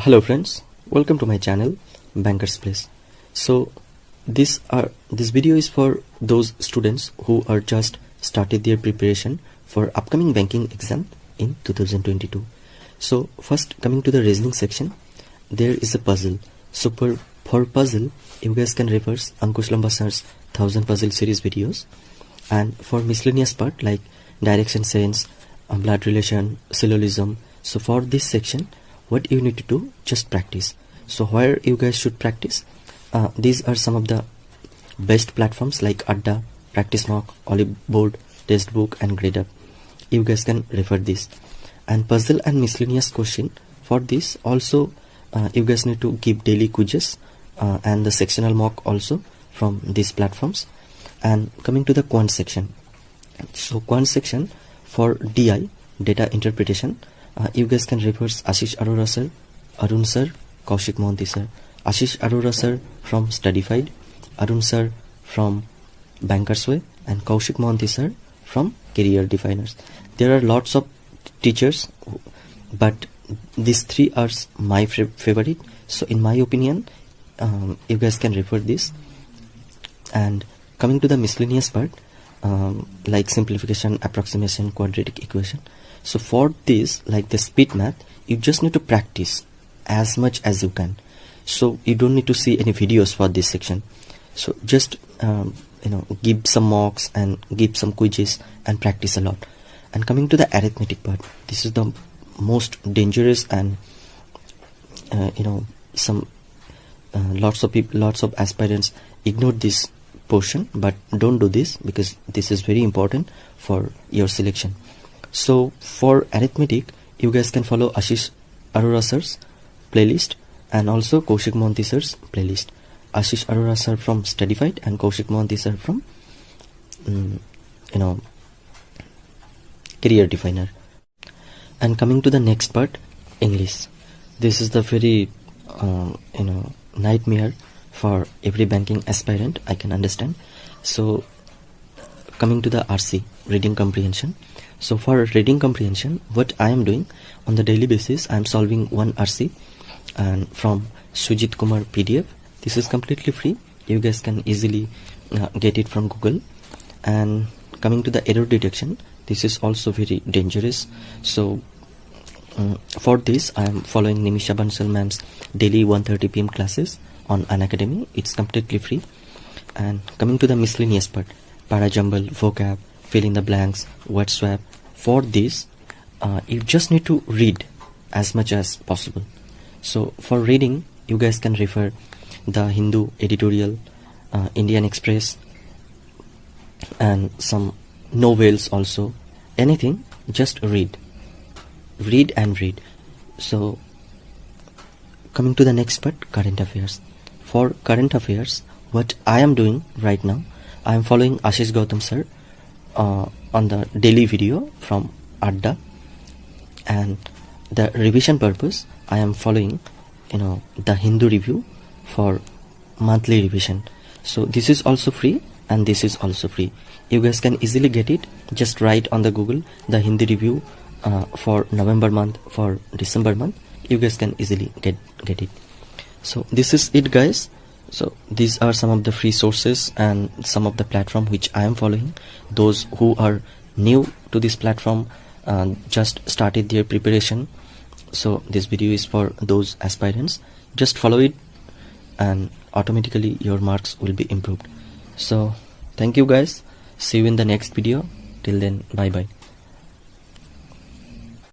Hello friends, welcome to my channel Banker's Place. So this video is for those students who are just started their preparation for upcoming banking exam in 2022. So first, coming to the reasoning section, there is a puzzle. So for puzzle, you guys can refer Ankush Lamba sir's 1000 puzzle series videos, and for miscellaneous part like direction sense, blood relation, syllogism. So for this section, what you need to do, just practice. So where you guys should practice, these are some of the best platforms like Adda, Practice Mock, Olive Board, Textbook and GradeUp. You guys can refer this. And puzzle and miscellaneous question, for this also you guys need to give daily quizzes and the sectional mock also from these platforms. And coming to the quant section, so quant section for DI, data interpretation, you guys can refer Ashish Arora sir, Arun sir, Kaushik Mohanty sir. Ashish Arora sir from Studified, Arun sir from Banker's Way, and Kaushik Mohanty sir from Career Definers. There are lots of teachers, but these three are my favorite. So in my opinion, you guys can refer this. And coming to the miscellaneous part, like simplification, approximation, quadratic equation. So for this, like the speed math, you just need to practice as much as you can. So you don't need to see any videos for this section. So just give some mocks and give some quizzes and practice a lot. And coming to the arithmetic part, this is the most dangerous, and lots of aspirants ignore this portion, but don't do this because this is very important for your selection. So for arithmetic, you guys can follow Ashish Arora sir's playlist and also Kaushik Mohanty sir's playlist. Ashish Arora sir from Studified and Kaushik Mohanty sir from Career Definer. And coming to the next part, English. This is the very nightmare for every banking aspirant, I can understand. So coming to the RC, reading comprehension. So for reading comprehension, what I am doing on the daily basis, I am solving one RC and from Sujit Kumar PDF. This is completely free. You guys can easily get it from Google. And coming to the error detection, this is also very dangerous. So for this, I am following Nimisha Bansal ma'am's daily 1:30 PM classes on Unacademy. It's completely free. And coming to the miscellaneous part, parajumble, vocab, fill in the blanks, word swap. For this, you just need to read as much as possible. So for reading, you guys can refer the Hindu editorial, Indian Express, and some novels also. Anything, just read and read. So coming to the next part, current affairs. For current affairs, what I am doing right now, I am following Ashish Gautam sir on the daily video from Adda, and the revision purpose, I am following the Hindu review for monthly revision. So this is also free and this is also free. You guys can easily get it. Just write on the Google the Hindi review for November month, for December month. You guys can easily get it. So this is it, guys. So these are some of the free sources and some of the platform which I am following. Those who are new to this platform, just started their preparation, so this video is for those aspirants. Just follow it and automatically your marks will be improved. So thank you guys. See you in the next video. Till then, bye bye.